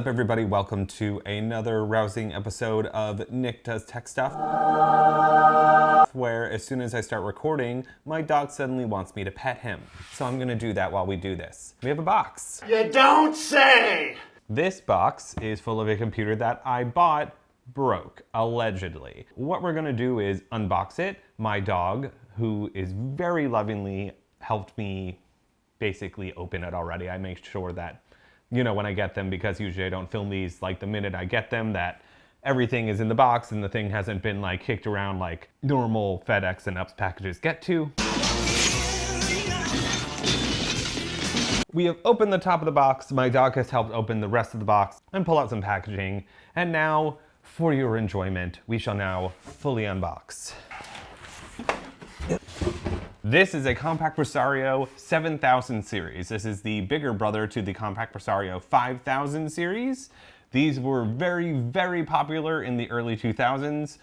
What's up, everybody? Welcome to another rousing episode of Nick Does Tech Stuff, where as soon as I start recording, my dog suddenly wants me to pet him. So I'm gonna do that while we do this. We have a box. You don't say! This box is full of a computer that I bought broke, allegedly. What we're gonna do is unbox it. My dog, who is very lovingly helped me basically open it already. I make sure that, you know, when I get them, because usually I don't film these like the minute I get them, that everything is in the box and the thing hasn't been like kicked around like normal FedEx and UPS packages get to. We have opened the top of the box. My dog has helped open the rest of the box and pull out some packaging. And now, for your enjoyment, we shall now fully unbox. This is a Compaq Presario 7000 series. This is the bigger brother to the Compaq Presario 5000 series. These were very, very popular in the early 2000s.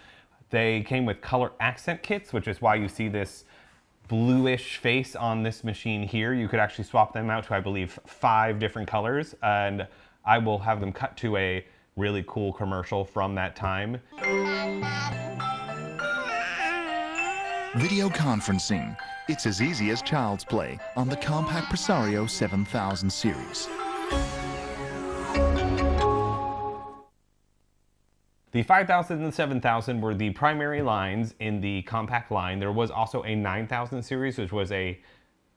They came with color accent kits, which is why you see this bluish face on this machine here. You could actually swap them out to, I believe, 5 different colors, and I will have them cut to a really cool commercial from that time. Video conferencing. It's as easy as child's play on the Compaq Presario 7000 series. The 5000 and 7000 were the primary lines in the Compaq line. There was also a 9000 series, which was a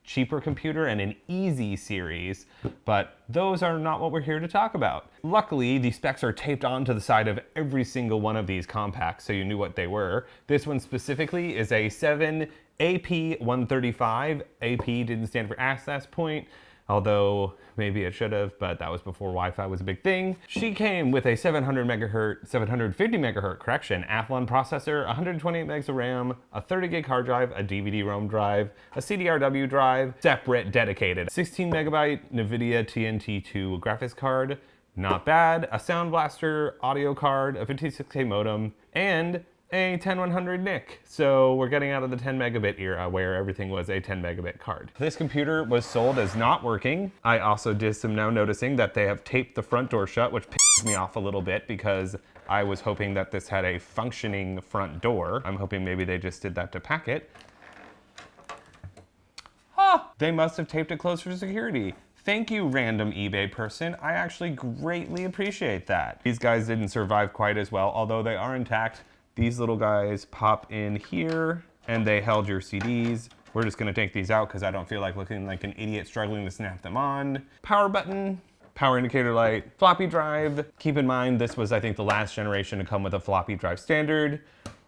cheaper computer, and an easy series, but those are not what we're here to talk about. Luckily, the specs are taped onto the side of every single one of these Compaqs, so you knew what they were. This one specifically is a 7 AP135. AP didn't stand for access point, although maybe it should have, but that was before Wi-Fi was a big thing. She came with a 750 megahertz correction, Athlon processor, 128 megs of RAM, a 30 gig hard drive, a DVD-ROM drive, a CDRW drive, separate, dedicated, 16 megabyte NVIDIA TNT2 graphics card, not bad, a Sound Blaster audio card, a 56K modem, and a 10100 NIC. So we're getting out of the 10 megabit era where everything was a 10 megabit card. This computer was sold as not working. I also did some now noticing that they have taped the front door shut, which pisses me off a little bit because I was hoping that this had a functioning front door. I'm hoping maybe they just did that to pack it. Huh, they must have taped it closed for security. Thank you, random eBay person. I actually greatly appreciate that. These guys didn't survive quite as well, although they are intact. These little guys pop in here and they held your CDs. We're just gonna take these out because I don't feel like looking like an idiot struggling to snap them on. Power button, power indicator light, floppy drive. Keep in mind, this was, I think, the last generation to come with a floppy drive standard.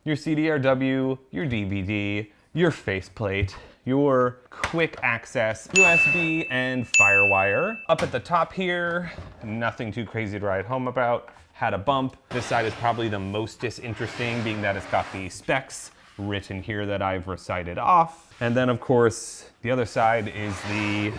Your CDRW, your DVD, your faceplate, your quick access USB and FireWire. Up at the top here, nothing too crazy to write home about. Had a bump. This side is probably the most disinteresting, being that it's got the specs written here that I've recited off. And then, of course, the other side is the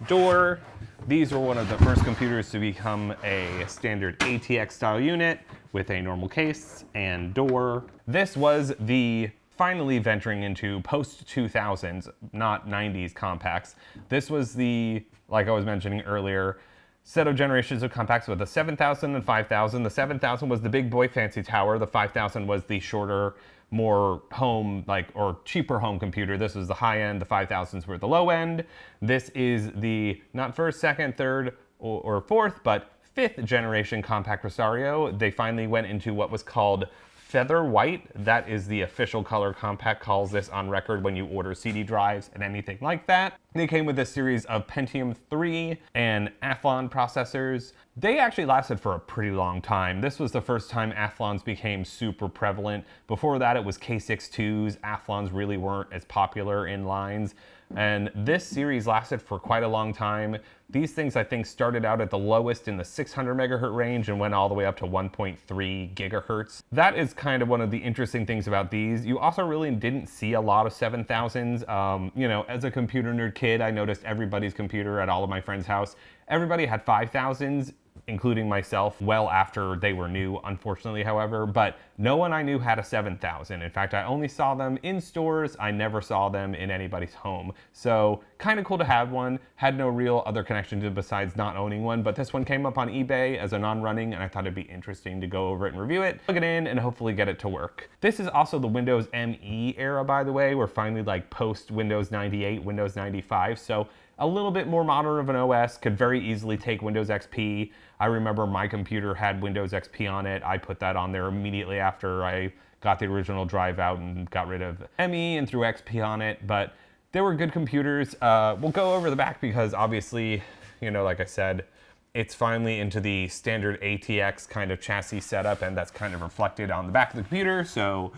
door. These were one of the first computers to become a standard ATX style unit with a normal case and door. This was the finally venturing into post-2000s, not 90s Compaqs. This was the, like I was mentioning earlier, set of generations of Compaqs with the 7000 and 5000. The 7000 was the big boy fancy tower. The 5000 was the shorter, more home, or cheaper home computer. This was the high end. The 5000s were the low end. This is the not first, second, third, or fourth, but 5th generation Compaq Presario. They finally went into what was called Feather White. That is the official color Compaq calls this on record when you order CD drives and anything like that. They came with a series of Pentium 3 and Athlon processors. They actually lasted for a pretty long time. This was the first time Athlons became super prevalent. Before that, it was K62s. Athlons really weren't as popular in lines. And this series lasted for quite a long time. These things, I think, started out at the lowest in the 600 megahertz range and went all the way up to 1.3 gigahertz. That is kind of one of the interesting things about these. You also really didn't see a lot of 7000s. You know, as a computer nerd kid, I noticed everybody's computer at all of my friends' house. Everybody had 5000s including myself, well after they were new, unfortunately, however, but no one I knew had a 7000. In fact, I only saw them in stores. I never saw them in anybody's home. So kind of cool to have one. Had no real other connection to it besides not owning one, but this one came up on eBay as a non-running, and I thought it'd be interesting to go over it and review it, plug it in, and hopefully get it to work. This is also the Windows ME era, by the way. We're finally like post Windows 98, Windows 95, so a little bit more modern of an OS, could very easily take Windows XP. I remember my computer had Windows XP on it. I put that on there immediately after I got the original drive out and got rid of ME and threw XP on it, but they were good computers. We'll go over the back because obviously, you know, like I said, it's finally into the standard ATX kind of chassis setup, and that's kind of reflected on the back of the computer. So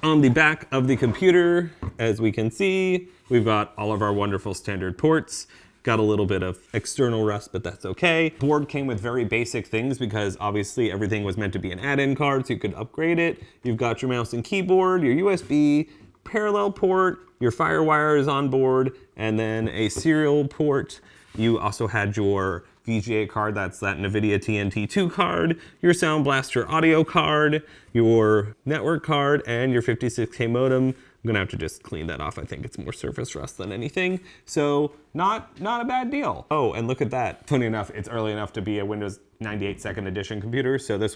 on the back of the computer, as we can see, we've got all of our wonderful standard ports. Got a little bit of external rust, but that's okay. Board came with very basic things because obviously everything was meant to be an add-in card, so you could upgrade it. You've got your mouse and keyboard, your USB, parallel port, your FireWire is on board, and then a serial port. You also had your VGA card, that's that NVIDIA TNT2 card, your Sound Blaster audio card, your network card, and your 56K modem. I'm gonna have to just clean that off. I think it's more surface rust than anything. So not a bad deal. Oh, and look at that. Funny enough, it's early enough to be a Windows 98 second edition computer, so this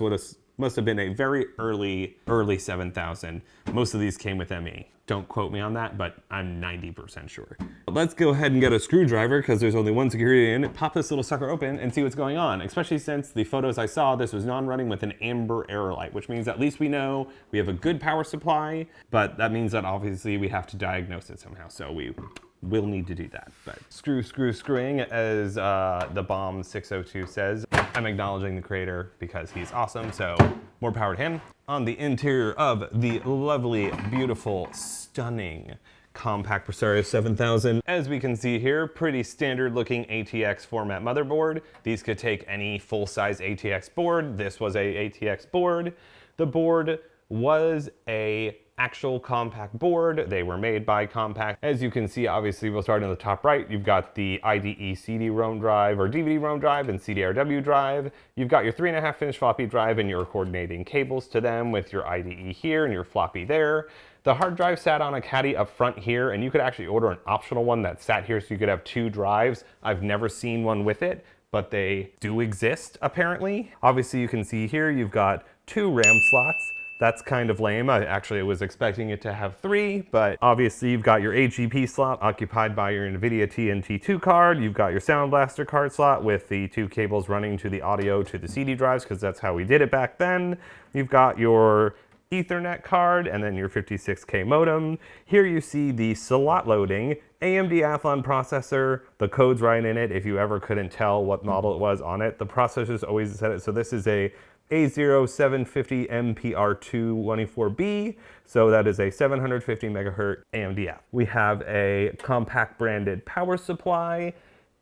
must have been a very early 7000. Most of these came with ME. Don't quote me on that, but I'm 90% sure. Let's go ahead and get a screwdriver because there's only one security in it. Pop this little sucker open and see what's going on, especially since the photos I saw, this was non-running with an amber error light, which means at least we know we have a good power supply, but that means that obviously we have to diagnose it somehow, so we will need to do that. But screwing, as the Bomb 602 says. I'm acknowledging the creator because he's awesome, so more power to him. On the interior of the lovely, beautiful, stunning Compaq Presario 7000. As we can see here, pretty standard looking ATX format motherboard. These could take any full-size ATX board. This was a ATX board. The board was a actual Compaq board. They were made by Compaq. As you can see, obviously, we'll start in the top right. You've got the IDE CD-ROM drive or DVD-ROM drive and CDRW drive. You've got your 3.5-inch floppy drive and your coordinating cables to them with your IDE here and your floppy there. The hard drive sat on a caddy up front here, and you could actually order an optional one that sat here so you could have 2 drives. I've never seen one with it, but they do exist apparently. Obviously, you can see here you've got 2 RAM slots. That's kind of lame. I was expecting it to have 3, but obviously you've got your HEP slot occupied by your NVIDIA TNT2 card. You've got your Sound Blaster card slot with the 2 cables running to the audio to the CD drives, because that's how we did it back then. You've got your Ethernet card and then your 56K modem. Here you see the slot loading AMD Athlon processor. The code's right in it if you ever couldn't tell what model it was on it. The processor's always set it. So this is a A0750 MPR224B, so that is a 750 megahertz AMD app. We have a Compaq branded power supply,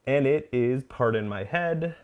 and it is, pardon my head,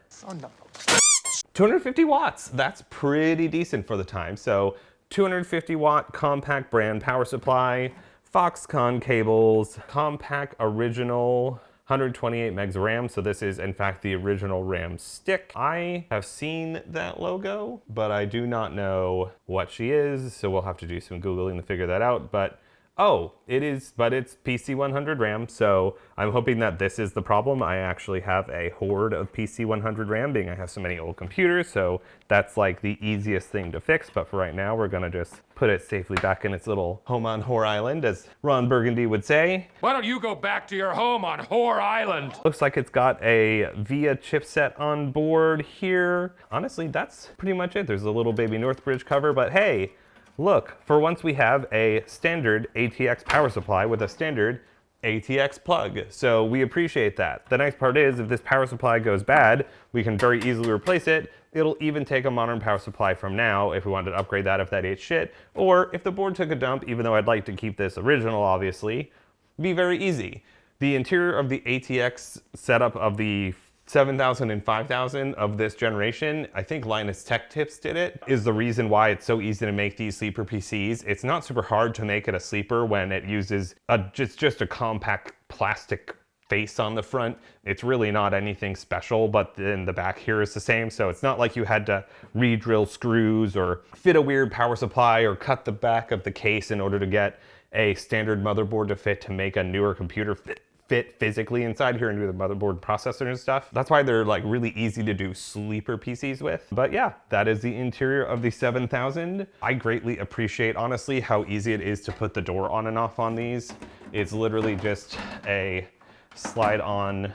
250 watts. That's pretty decent for the time. So 250 watt Compaq brand power supply, Foxconn cables, Compaq original 128 megs of RAM, so this is in fact the original RAM stick. I have seen that logo, but I do not know what she is, so we'll have to do some Googling to figure that out. But oh, it is, but it's PC100 RAM, so I'm hoping that this is the problem. I actually have a hoard of PC100 RAM, being I have so many old computers, so that's like the easiest thing to fix. But for right now, we're gonna just put it safely back in its little home on Whore Island, as Ron Burgundy would say. Why don't you go back to your home on Whore Island? Looks like it's got a VIA chipset on board here. Honestly, that's pretty much it. There's a little baby Northbridge cover, but hey, look, for once we have a standard ATX power supply with a standard ATX plug. So we appreciate that. The nice part is if this power supply goes bad, we can very easily replace it. It'll even take a modern power supply from now if we wanted to upgrade that if that ate shit. Or if the board took a dump, even though I'd like to keep this original, obviously, be very easy. The interior of the ATX setup of the 7000 and 5000 of this generation, I think Linus Tech Tips did it, is the reason why it's so easy to make these sleeper PCs. It's not super hard to make it a sleeper when it uses just a compact plastic face on the front. It's really not anything special, but then the back here is the same. So it's not like you had to re-drill screws or fit a weird power supply or cut the back of the case in order to get a standard motherboard to fit to make a newer computer fit physically inside here and do the motherboard processor and stuff. That's why they're like really easy to do sleeper PCs with. But yeah, that is the interior of the 7000. I greatly appreciate, honestly, how easy it is to put the door on and off on these. It's literally just a slide on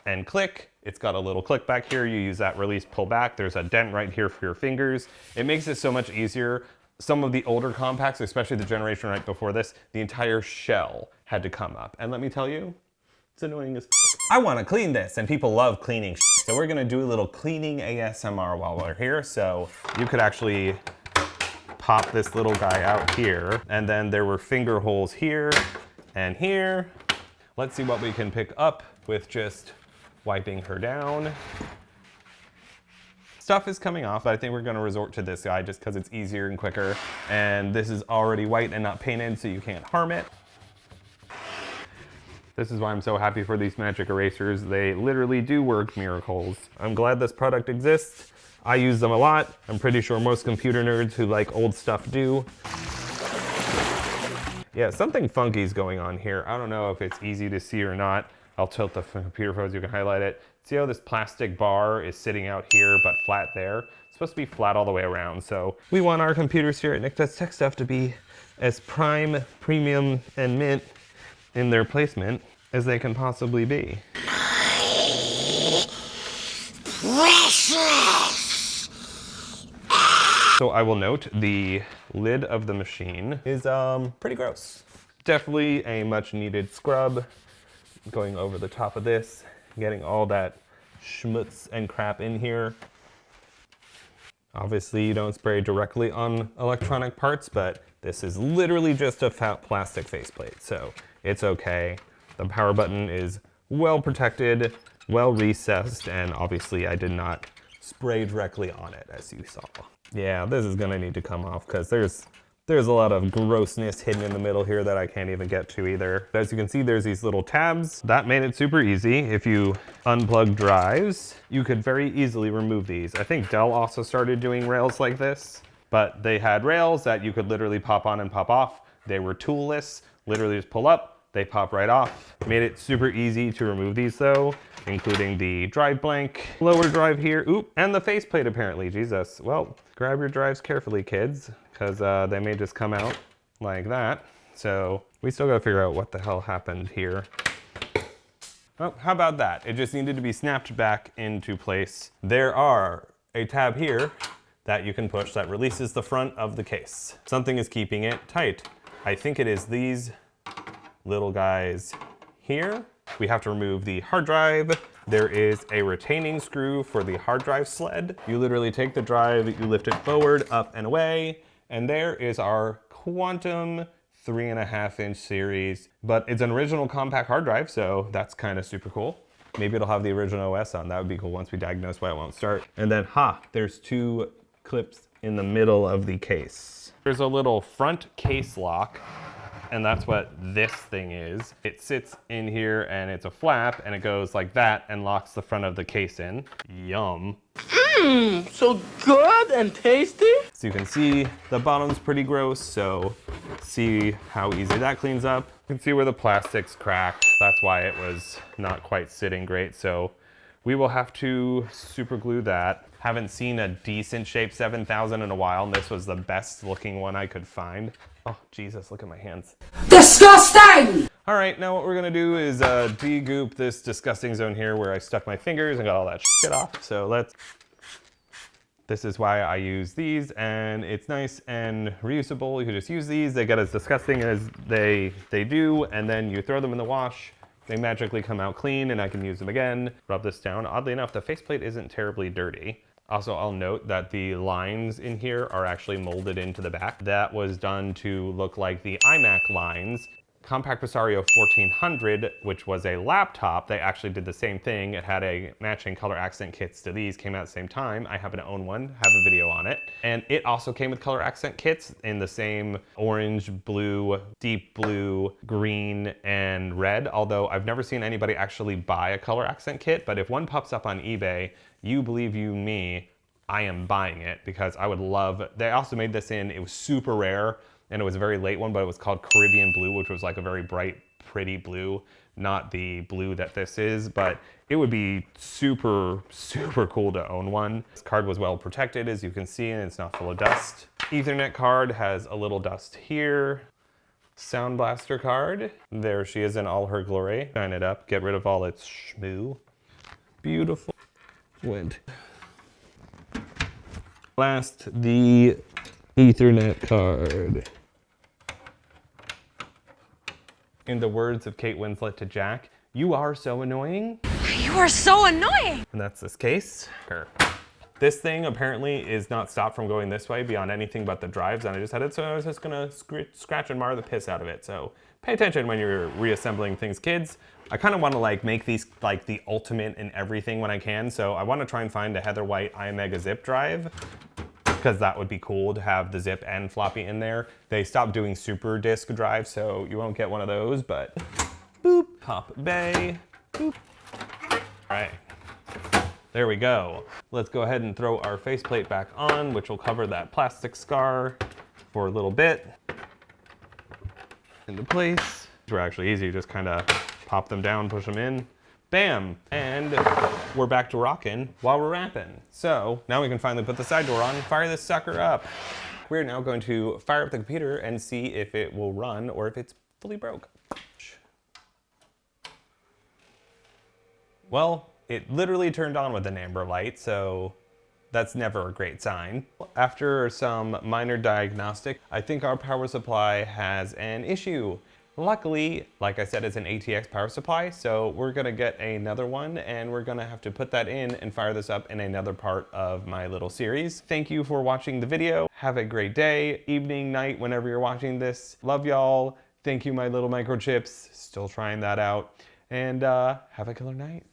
and click. It's got a little click back here. You use that release, pull back. There's a dent right here for your fingers. It makes it so much easier. Some of the older Compaqs, especially the generation right before this, the entire shell had to come up. And let me tell you, it's annoying as I want to clean this, and people love cleaning. So we're gonna do a little cleaning ASMR while we're here. So you could actually pop this little guy out here, and then there were finger holes here and here. Let's see what we can pick up with just wiping her down. Stuff is coming off, but I think we're gonna resort to this guy just because it's easier and quicker. And this is already white and not painted, so you can't harm it. This is why I'm so happy for these magic erasers. They literally do work miracles. I'm glad this product exists. I use them a lot. I'm pretty sure most computer nerds who like old stuff do. Yeah, something funky is going on here. I don't know if it's easy to see or not. I'll tilt the computer photos, you can highlight it. See how this plastic bar is sitting out here but flat there? It's supposed to be flat all the way around. So we want our computers here at Nick Does Tech Stuff to be as prime, premium, and mint in their placement as they can possibly be. Precious! So I will note the lid of the machine is pretty gross. Definitely a much needed scrub. Going over the top of this, getting all that schmutz and crap in here. Obviously you don't spray directly on electronic parts, but this is literally just a fat plastic faceplate, so it's okay. The power button is well protected, well recessed, and obviously I did not spray directly on it, as you saw. Yeah, this is gonna need to come off because there's a lot of grossness hidden in the middle here that I can't even get to either. As you can see, there's these little tabs. That made it super easy. If you unplug drives, you could very easily remove these. I think Dell also started doing rails like this, but they had rails that you could literally pop on and pop off. They were toolless, literally just pull up, they pop right off. Made it super easy to remove these though, including the drive blank, lower drive here, oop, and the faceplate apparently, Jesus. Well, grab your drives carefully, kids, because they may just come out like that. So we still gotta figure out what the hell happened here. Oh, how about that? It just needed to be snapped back into place. There are a tab here that you can push that releases the front of the case. Something is keeping it tight. I think it is these little guys here. We have to remove the hard drive. There is a retaining screw for the hard drive sled. You literally take the drive, you lift it forward, up and away, and there is our Quantum 3.5-inch series. But it's an original Compaq hard drive, so that's kind of super cool. Maybe it'll have the original OS on. That would be cool once we diagnose why it won't start. And then, there's two clips in the middle of the case. There's a little front case lock, and that's what this thing is. It sits in here and it's a flap and it goes like that and locks the front of the case in. Yum. Mmm, so good and tasty. So you can see the bottom's pretty gross, so see how easy that cleans up. You can see where the plastic's cracked. That's why it was not quite sitting great. So we will have to super glue that. Haven't seen a decent shaped 7000 in a while, and this was the best looking one I could find. Oh, Jesus, look at my hands. Disgusting! All right, now what we're gonna do is de-goop this disgusting zone here where I stuck my fingers and got all that shit off. So this is why I use these, and it's nice and reusable. You can just use these. They get as disgusting as they do, and then you throw them in the wash. They magically come out clean, and I can use them again. Rub this down. Oddly enough, the faceplate isn't terribly dirty. Also, I'll note that the lines in here are actually molded into the back. That was done to look like the iMac lines Compaq Presario 1400, which was a laptop, they actually did the same thing. It had a matching color accent kits to these, came out at the same time. I happen to own one, have a video on it. And it also came with color accent kits in the same orange, blue, deep blue, green, and red. Although I've never seen anybody actually buy a color accent kit, but if one pops up on eBay, you believe you me, I am buying it because I would love, they also made this in, it was super rare and it was a very late one, but it was called Caribbean Blue, which was like a very bright, pretty blue, not the blue that this is, but it would be super, super cool to own one. This card was well protected, as you can see, and it's not full of dust. Ethernet card has a little dust here. Sound Blaster card, there she is in all her glory. Shine it up, get rid of all its schmoo. Beautiful. Wind. Last, the Ethernet card. In the words of Kate Winslet to Jack, "You are so annoying." You are so annoying! And that's this case. This thing apparently is not stopped from going this way beyond anything but the drives, and I just had it, so I was just gonna scratch and mar the piss out of it. So pay attention when you're reassembling things, kids. I kind of want to like make these like the ultimate in everything when I can, so I want to try and find a Heather White iMega zip drive, because that would be cool to have the zip and floppy in there. They stopped doing super disk drives, so you won't get one of those, but boop, pop bay, boop. All right, there we go. Let's go ahead and throw our faceplate back on, which will cover that plastic scar for a little bit. Into place. These were actually easy, just kind of pop them down, push them in. Bam, and we're back to rocking while we're wrapping. So now we can finally put the side door on and fire this sucker up. We're now going to fire up the computer and see if it will run or if it's fully broke. Well, it literally turned on with an amber light, so that's never a great sign. After some minor diagnostic, I think our power supply has an issue. Luckily, like I said, it's an ATX power supply, so we're gonna get another one and we're gonna have to put that in and fire this up in another part of my little series. Thank you for watching the video. Have a great day, evening, night, whenever you're watching this. Love y'all. Thank you, my little microchips. Still trying that out. And have a killer night.